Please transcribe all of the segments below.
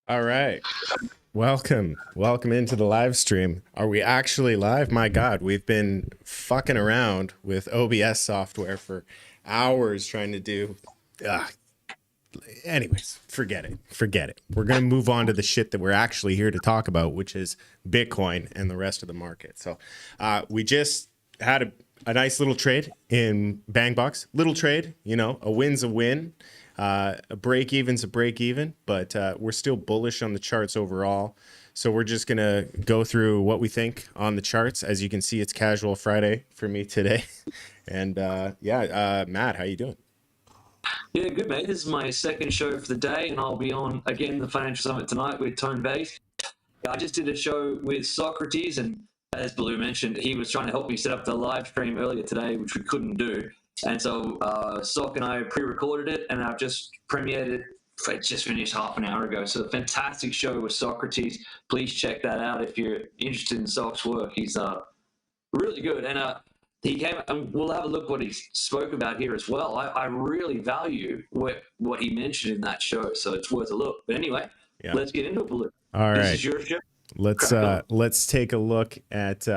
All right. Welcome. Welcome into the live stream. Are we actually live? My God, we've been fucking around with OBS software for hours trying to do. Uh, anyways, forget it. Forget it. We're going to move on to the shit that we're actually here to talk about, which is Bitcoin and the rest of the market. So we just had a nice little trade in Bangbox. Little trade, a win's a win. A break even's a break even, but we're still bullish on the charts overall. So we're just going to go through what we think on the charts. As you can see, it's casual Friday for me today. And Matt, how you doing? Yeah, good, mate. This is my second show for the day, and I'll be on again the Financial Summit tonight with Tone Base. I just did a show with Socrates, and as Baloo mentioned, he was trying to help me set up the live stream earlier today, which we couldn't do. And so Soc and I pre-recorded it, and I've just premiered it. It just finished half an hour ago. So a fantastic show with Socrates. Please check that out if you're interested in Soc's work. He's really good. And he came, and we'll have a look what he spoke about here as well. I really value what he mentioned in that show, so it's worth a look. But anyway, Yeah. let's get into it, Baloo. All This right. is your show. Let's take a look at.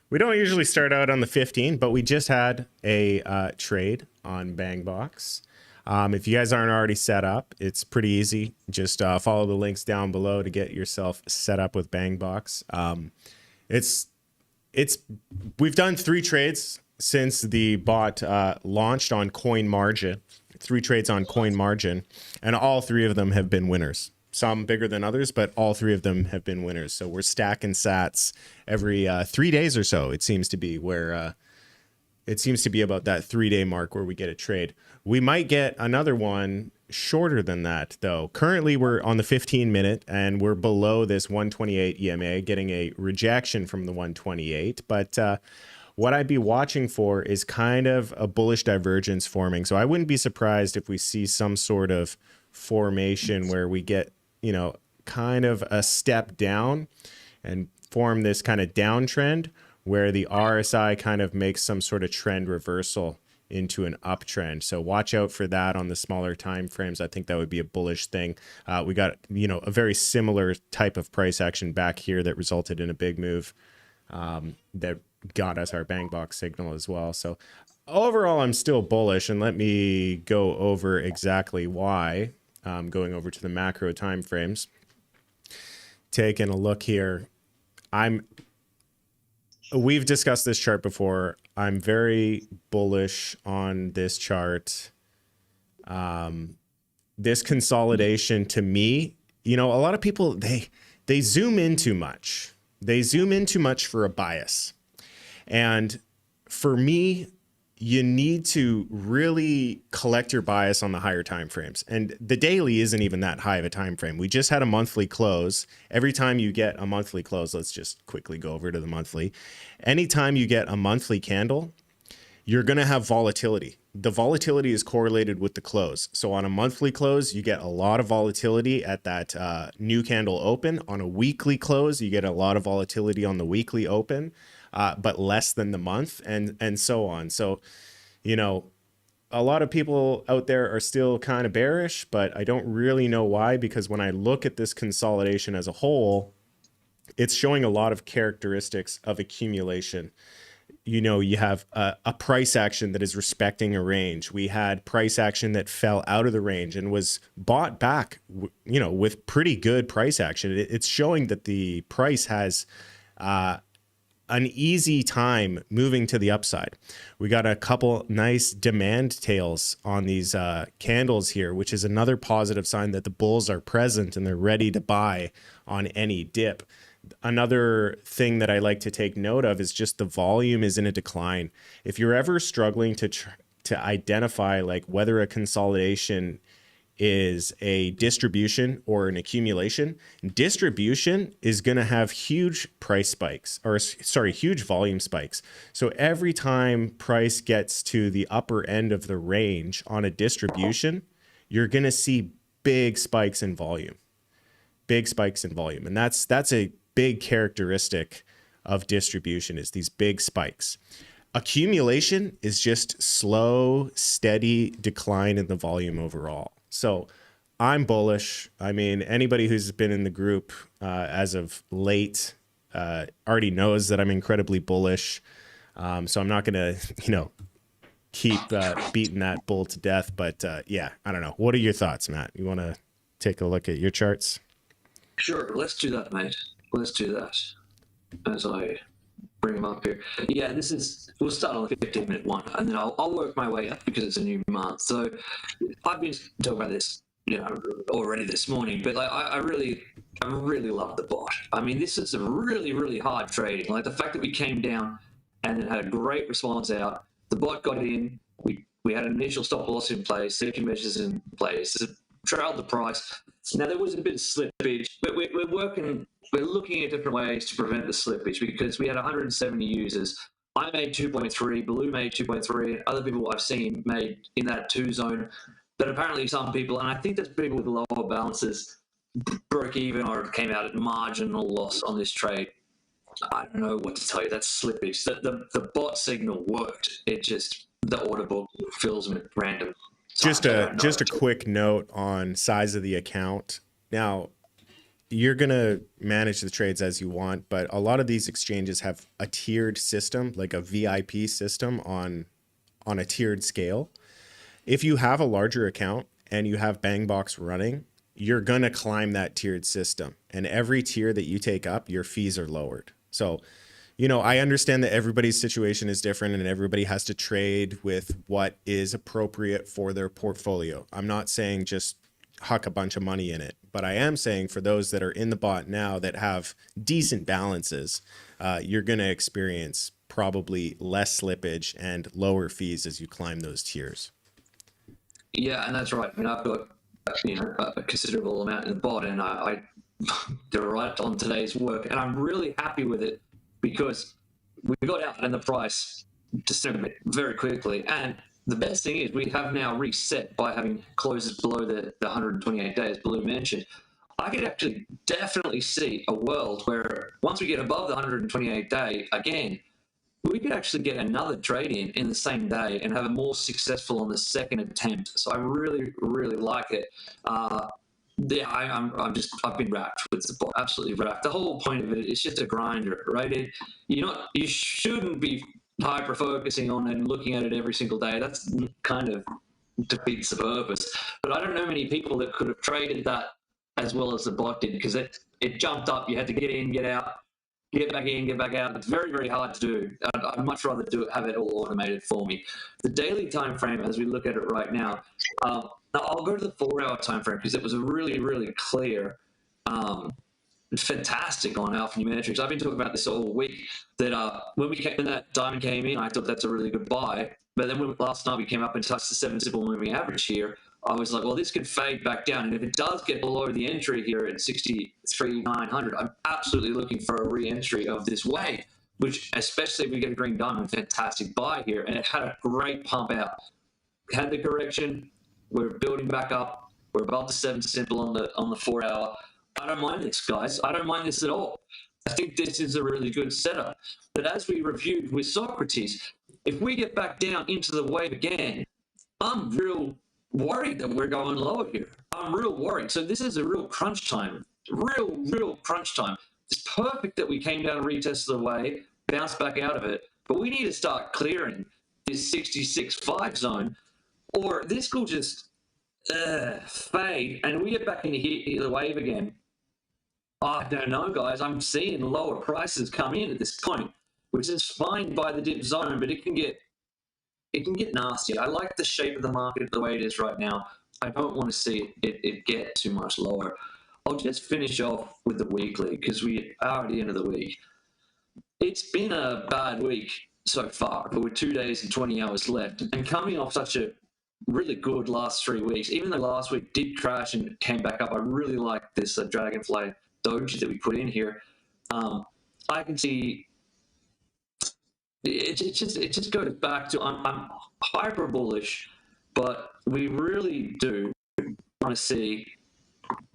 We don't usually start out on the 15, but we just had a trade on Bangbox. If you guys aren't already set up, it's pretty easy. Just follow the links down below to get yourself set up with Bangbox. We've done 3 trades since the bot launched on Coin Margin. 3 trades on Coin Margin, and all 3 of them have been winners. Some bigger than others, but all 3 of them have been winners. So we're stacking sats every 3 days or so. It seems to be where it seems to be about that 3-day mark where we get a trade. We might get another one shorter than that, though. Currently, we're on the 15-minute, and we're below this 128 EMA, getting a rejection from the 128. But what I'd be watching for is kind of a bullish divergence forming. So I wouldn't be surprised if we see some sort of formation where we get, kind of a step down and form this kind of downtrend where the RSI kind of makes some sort of trend reversal into an uptrend. So watch out for that on the smaller time frames. I think that would be a bullish thing. We got, a very similar type of price action back here that resulted in a big move that got us our Bangbox signal as well. So overall, I'm still bullish, and let me go over exactly why. Going over to the macro time frames, taking a look here. We've discussed this chart before. I'm very bullish on this chart. This consolidation, to me, a lot of people, they zoom in too much. They zoom in too much for a bias. And for me, you need to really collect your bias on the higher time frames. And the daily isn't even that high of a time frame. We just had a monthly close. Every time you get a monthly close, let's just quickly go over to the monthly. Anytime you get a monthly candle, you're going to have volatility. The volatility is correlated with the close. So on a monthly close, you get a lot of volatility at that new candle open. On a weekly close, you get a lot of volatility on the weekly open. But less than the month, and so on. So, a lot of people out there are still kind of bearish, but I don't really know why, because when I look at this consolidation as a whole, it's showing a lot of characteristics of accumulation. You have a price action that is respecting a range. We had price action that fell out of the range and was bought back, with pretty good price action. It's showing that the price has an easy time moving to the upside. We got a couple nice demand tails on these candles here, which is another positive sign that the bulls are present and they're ready to buy on any dip. Another thing that I like to take note of is just the volume is in a decline. If you're ever struggling to identify like whether a consolidation is a distribution or an accumulation, distribution is going to have huge price spikes, huge volume spikes. So every time price gets to the upper end of the range on a distribution, you're going to see big spikes in volume. And that's a big characteristic of distribution, is these big spikes. Accumulation is just slow, steady decline in the volume overall. So I'm bullish. I mean, anybody who's been in the group as of late already knows that I'm incredibly bullish. So I'm not going to, keep beating that bull to death. But yeah, I don't know. What are your thoughts, Matt? You want to take a look at your charts? Sure, let's do that, mate. Let's do that as I bring them up here. Yeah, we'll start on the 15-minute one, and then I'll work my way up because it's a new month. So I've been talking about this, already this morning, but like, I really love the bot. I mean, this is a really, really hard trading. Like the fact that we came down and then had a great response out. The bot got in. We had an initial stop loss in place, safety measures in place, trailed the price. Now there was a bit of slippage, but we're looking at different ways to prevent the slippage because we had 170 users. I made 2.3, Baloo made 2.3, and other people I've seen made in that 2 zone. But apparently some people, and I think there's people with lower balances, broke even or came out at marginal loss on this trade. I don't know what to tell you. That's slippage. The bot signal worked. It just, the order book fills with random. Just a quick note on size of the account. Now, you're going to manage the trades as you want, but a lot of these exchanges have a tiered system, like a VIP system on a tiered scale. If you have a larger account and you have Bangbox running, you're going to climb that tiered system. And every tier that you take up, your fees are lowered. So, I understand that everybody's situation is different and everybody has to trade with what is appropriate for their portfolio. I'm not saying just huck a bunch of money in it, but I am saying for those that are in the bot now that have decent balances, you're going to experience probably less slippage and lower fees as you climb those tiers. Yeah, and that's right. I mean, I've got a considerable amount in the bot, and I did right on today's work, and I'm really happy with it because we got out and the price descended very quickly. And the best thing is we have now reset by having closes below the 128 days Baloo mentioned. I could actually definitely see a world where once we get above the 128 day again, we could actually get another trade in the same day and have a more successful on the second attempt. So I really, really like it. Yeah, I've been wrapped with the bot, absolutely wrapped. The whole point of it is just a grinder, right? You shouldn't be hyper focusing on and looking at it every single day. That's kind of defeats the purpose. But I don't know many people that could have traded that as well as the bot did because it jumped up. You had to get in, get out, get back in, get back out. It's very, very hard to do. I'd much rather have it all automated for me. The daily time frame, as we look at it right now, I'll go to the 4-hour time frame because it was a really, really clear, fantastic on alphanumerics. I've been talking about this all week. That when that diamond came in, I thought that's a really good buy. But then last night we came up and touched the 7 simple moving average here. I was like, well, this could fade back down. And if it does get below the entry here at 63,900, I'm absolutely looking for a re-entry of this wave, which, especially if we get a green diamond, fantastic buy here. And it had a great pump out. Had the correction. We're building back up. We're above the 7 simple on the 4-hour. I don't mind this, guys. I don't mind this at all. I think this is a really good setup. But as we reviewed with Socrates, if we get back down into the wave again, I'm real worried that we're going lower here. I'm real worried. So this is a real crunch time. Real crunch time. It's perfect that we came down and retested the wave, bounced back out of it, but we need to start clearing this 66.5 zone, or this will just fade, and we get back into the wave again. I don't know, guys. I'm seeing lower prices come in at this point, which is fine by the dip zone, but it can get nasty. I like the shape of the market the way it is right now. I don't want to see it get too much lower. I'll just finish off with the weekly because we are at the end of the week. It's been a bad week so far, but with 2 days and 20 hours left, and coming off such a really good last 3 weeks, even though last week did crash and came back up, I really like this dragonfly doji that we put in here. I can see it just goes back to I'm hyper bullish, but we really do want to see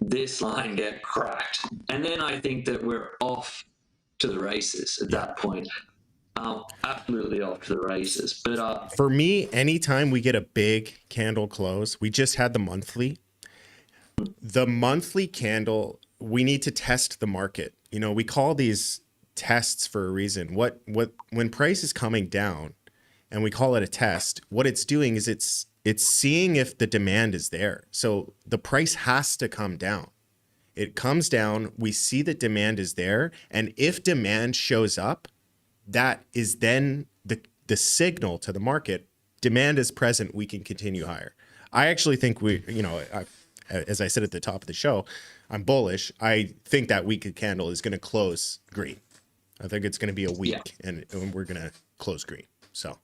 this line get cracked, and then I think that we're off to the races at that point. Absolutely off to the races. But for me, anytime we get a big candle close, we just had the monthly. The monthly candle, we need to test the market. You know, we call these tests for a reason. When price is coming down and we call it a test, what it's doing is it's seeing if the demand is there. So the price has to come down. It comes down, we see that demand is there, and if demand shows up, that is then the signal to the market. Demand is present, we can continue higher. I actually think as I said at the top of the show, I'm bullish. I think that weekly candle is going to close green. I think it's going to be a week, and we're going to close green. So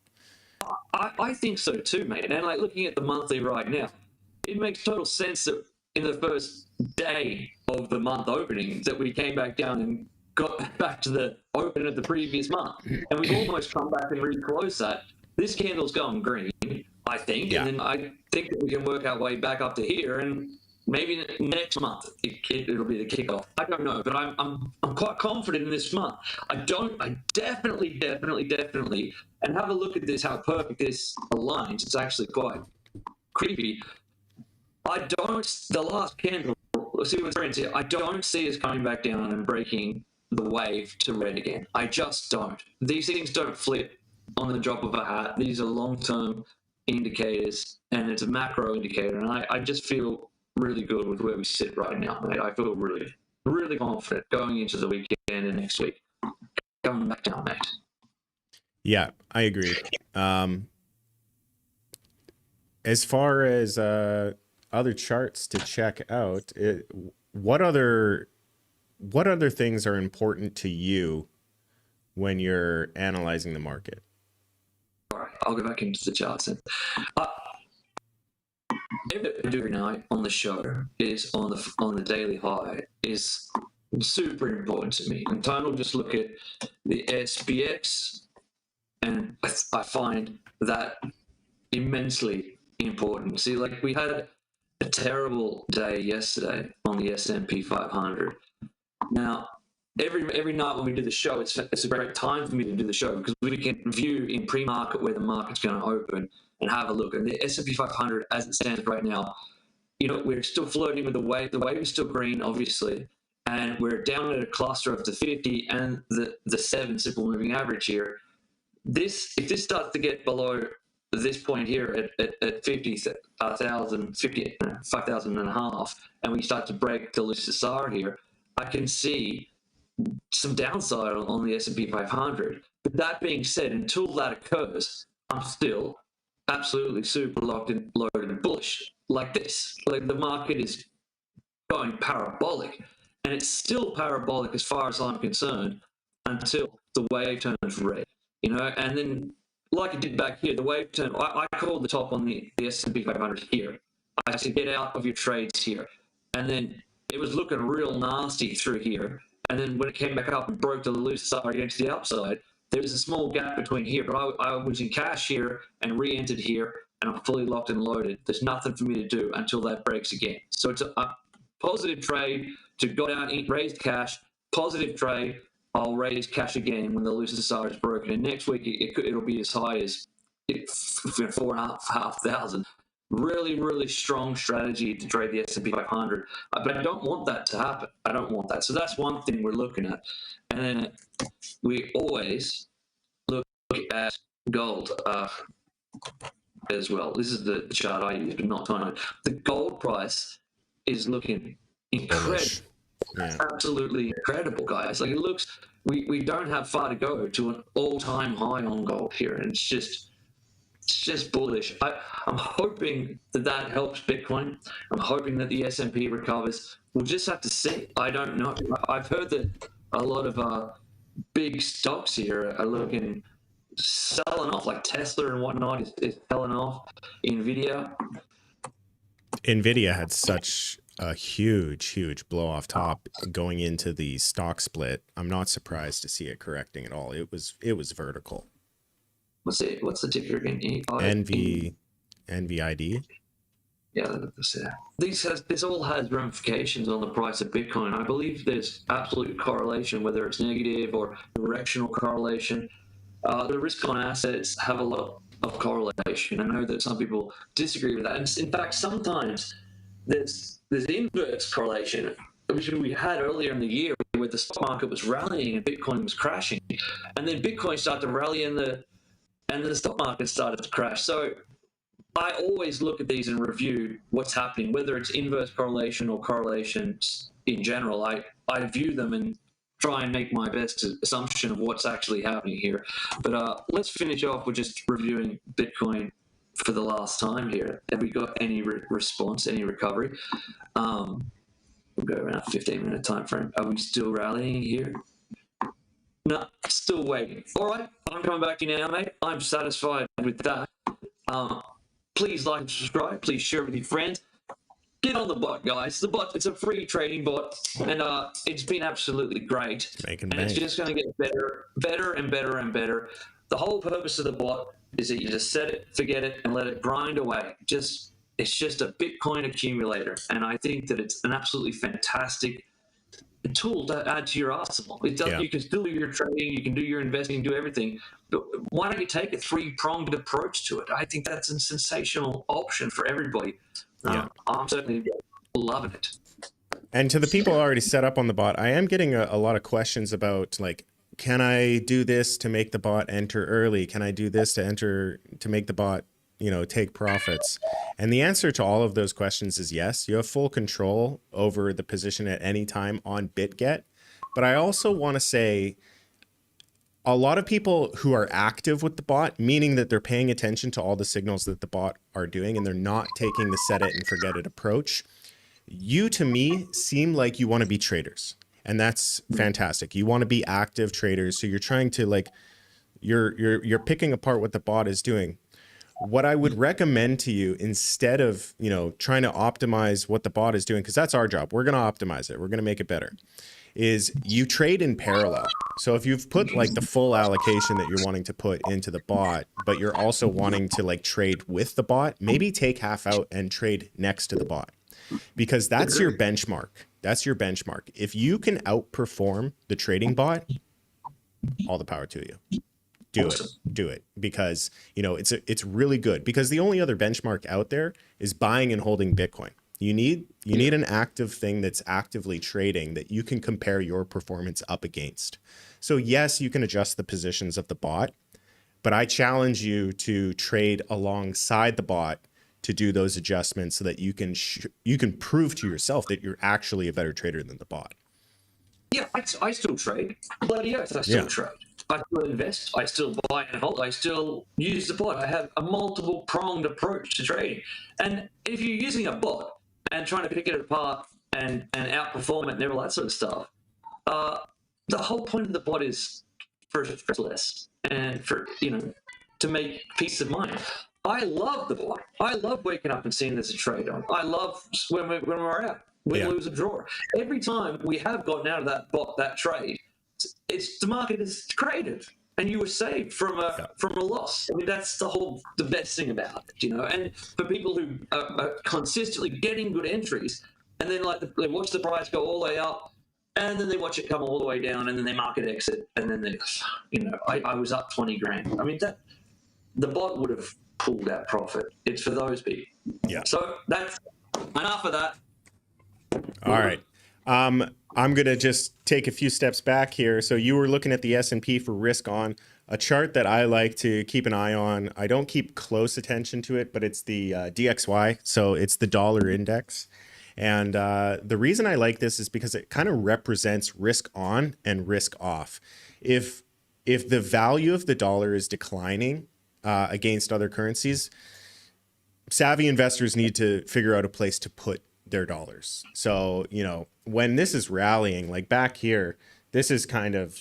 I think so too, mate. And like looking at the monthly right now, it makes total sense that in the first day of the month opening that we came back down and got back to the open of the previous month. And we've almost come back and reclosed that. This candle's going green, I think. Yeah. And then I think that we can work our way back up to here, and maybe next month it'll be the kickoff. I don't know, but I'm quite confident in this month. I definitely, and have a look at this, how perfect this aligns. It's actually quite creepy. The last candle, let's see what's friends here. I don't see us coming back down and breaking the wave to red again. I just don't. These things don't flip on the drop of a hat. These are long-term indicators, and it's a macro indicator, and I just feel really good with where we sit right now. I feel really, really confident going into the weekend and next week. Going back down, mate. Yeah, I agree. As far as other charts to check out, what other things are important to you when you're analyzing the market? All right, I'll go back into the charts then. Everything I do every night on the show is on the daily high is super important to me. And Tone will just look at the SPX, and I find that immensely important. See, like we had a terrible day yesterday on the S&P 500. Now, every night when we do the show, it's a great time for me to do the show because we can view in pre-market where the market's going to open and have a look. And the S&P 500, as it stands right now, we're still flirting with the wave. The wave is still green, obviously, and we're down at a cluster of the 50 and the 7 simple moving average here. If this starts to get below this point here at 50,000, 5,000 and a half, and we start to break the Lucasar here, I can see some downside on the S&P 500. But that being said, until that occurs, I'm still absolutely super locked and loaded and bullish like this. Like the market is going parabolic, and it's still parabolic as far as I'm concerned until the wave turns red, and then like it did back here, the wave turn. I called the top on the S&P 500 here. I said, get out of your trades here. And then it was looking real nasty through here. And then when it came back up and broke the loose side against the upside, there was a small gap between here. But I was in cash here and re-entered here, and I'm fully locked and loaded. There's nothing for me to do until that breaks again. So it's a positive trade to go down, raise cash, positive trade. I'll raise cash again when the Lucasar is broken. And next week, it'll be as high as 4,500. Really, really strong strategy to trade the S&P 500. But I don't want that to happen. I don't want that. So that's one thing we're looking at. And then we always look at gold as well. This is the chart I use, but not time. The gold price is looking incredible. Yeah. Absolutely incredible, guys. Like it looks, we don't have far to go to an all-time high on gold here, and it's just bullish. I'm hoping that helps Bitcoin. I'm hoping that the S&P recovers. We'll just have to see. I don't know. I've heard that a lot of big stocks here are looking selling off, like Tesla and whatnot is selling off. Nvidia had such a huge blow off top going into the stock split. I'm not surprised to see it correcting at all. It was vertical. What's the ticker again? NVID. Yeah, this all has ramifications on the price of Bitcoin. I believe there's absolute correlation, whether it's negative or directional correlation. The risk on assets have a lot of correlation. I know that some people disagree with that. And in fact, sometimes there's there's inverse correlation, which we had earlier in the year, where the stock market was rallying and Bitcoin was crashing, and then Bitcoin started to rally and the stock market started to crash. So I always look at these and review what's happening, whether it's inverse correlation or correlations in general. I view them and try and make my best assumption of what's actually happening here. But let's finish off with just reviewing Bitcoin for the last time here. Have we got any response, any recovery? We'll go around 15-minute time frame. Are we still rallying here? No, still waiting. All right, I'm coming back to you now, mate. I'm satisfied with that. Please like and subscribe. Please share with your friends. Get on the bot, guys. The bot, it's a free trading bot, and it's been absolutely great. Making and it's bank. just going to get better and better and better. The whole purpose of the bot is that you just set it, forget it, and let it grind away. It's just a Bitcoin accumulator, and I think that it's an absolutely fantastic tool to add to your arsenal. It does. Yeah. You can still do your trading, you can do your investing, do everything. But why don't you take a three-pronged approach to it? I think that's a sensational option for everybody. Yeah. I'm certainly loving it. And to the people already set up on the bot, I am getting a lot of questions about, like, can I do this to make the bot enter early? Can I do this to make the bot, take profits? And the answer to all of those questions is yes. You have full control over the position at any time on BitGet. But I also want to say, a lot of people who are active with the bot, meaning that they're paying attention to all the signals that the bot are doing and they're not taking the set it and forget it approach, you, to me, seem like you want to be traders. And that's fantastic. You want to be active traders. So you're trying to, like, you're picking apart what the bot is doing. What I would recommend to you, instead of, trying to optimize what the bot is doing, because that's our job, we're going to optimize it, we're going to make it better, is you trade in parallel. So if you've put, like, the full allocation that you're wanting to put into the bot, but you're also wanting to, like, trade with the bot, maybe take half out and trade next to the bot, because that's your benchmark. That's your benchmark. If you can outperform the trading bot, all the power to you. Do it, because it's really good, because the only other benchmark out there is buying and holding Bitcoin. You need an active thing that's actively trading that you can compare your performance up against. So yes, you can adjust the positions of the bot, but I challenge you to trade alongside the bot to do those adjustments so that you can prove to yourself that you're actually a better trader than the bot. Yeah, I still trade. Bloody oath, I still trade. I still invest. I still buy and hold. I still use the bot. I have a multiple pronged approach to trading. And if you're using a bot and trying to pick it apart and outperform it and all that sort of stuff, the whole point of the bot is for less and for to make peace of mind. I love the bot. I love waking up and seeing there's a trade on. I love when we're out, win, lose, or draw. Every time we have gotten out of that bot, that trade, it's the market is creative, and you were saved from a loss. I mean, that's the best thing about it, And for people who are consistently getting good entries, and then they watch the price go all the way up, and then they watch it come all the way down, and then they market exit, and then I was up 20 grand. I mean, that the bot would have pulled that profit. It's for those people. Yeah. So that's enough of that. All right. I'm going to just take a few steps back here. So you were looking at the S&P for risk on, a chart that I like to keep an eye on. I don't keep close attention to it, but it's the DXY. So it's the dollar index. And the reason I like this is because it kind of represents risk on and risk off. If the value of the dollar is declining against other currencies, savvy investors need to figure out a place to put their dollars. So, when this is rallying, like back here, this is kind of,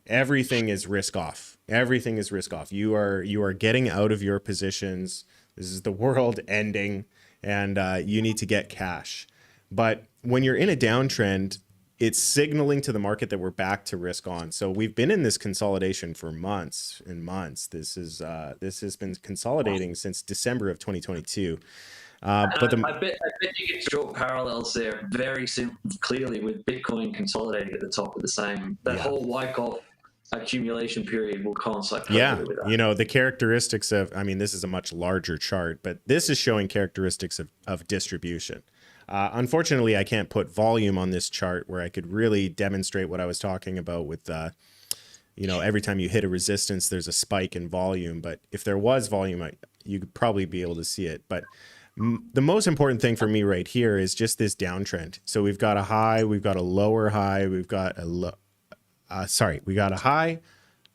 everything is risk off. Everything is risk off. You are getting out of your positions. This is the world ending, and you need to get cash. But when you're in a downtrend, it's signaling to the market that we're back to risk on. So we've been in this consolidation for months and months. This has been consolidating since December of 2022. But I bet you can draw parallels there very clearly with Bitcoin consolidating at the top of the same. That whole Wyckoff accumulation period will coincide with that. The characteristics of, this is a much larger chart, but this is showing characteristics of distribution. Unfortunately, I can't put volume on this chart where I could really demonstrate what I was talking about with, every time you hit a resistance, there's a spike in volume. But if there was volume, you could probably be able to see it. But the most important thing for me right here is just this downtrend. So we've got a high, we've got a lower high, we've got a low. We got a high,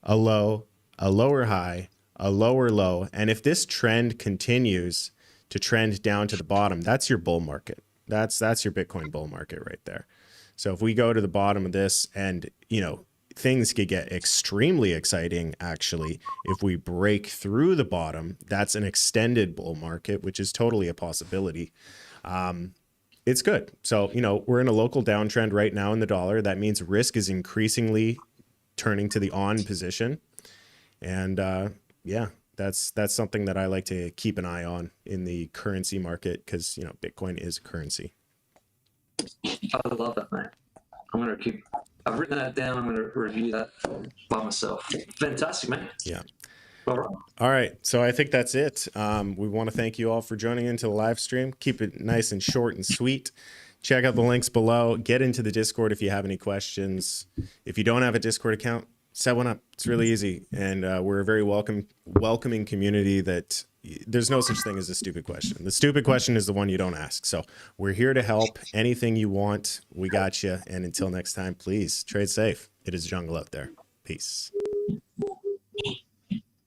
a low, a lower high, a lower low. And if this trend continues to trend down to the bottom, that's your bull market. That's your Bitcoin bull market right there. So if we go to the bottom of this and, things could get extremely exciting, actually, if we break through the bottom, that's an extended bull market, which is totally a possibility. It's good. So, we're in a local downtrend right now in the dollar. That means risk is increasingly turning to the on position. And that's something that I like to keep an eye on in the currency market because, Bitcoin is a currency. I love that, mate. I've written that down. I'm going to review that by myself. Fantastic, mate. Yeah. All right. So I think that's it. We want to thank you all for joining into the live stream. Keep it nice and short and sweet. Check out the links below. Get into the Discord if you have any questions. If you don't have a Discord account, set one up. It's really easy. And we're a very welcoming community that there's no such thing as a stupid question. The stupid question is the one you don't ask. So we're here to help. Anything you want, we got you. And until next time, please trade safe. It is jungle out there. Peace.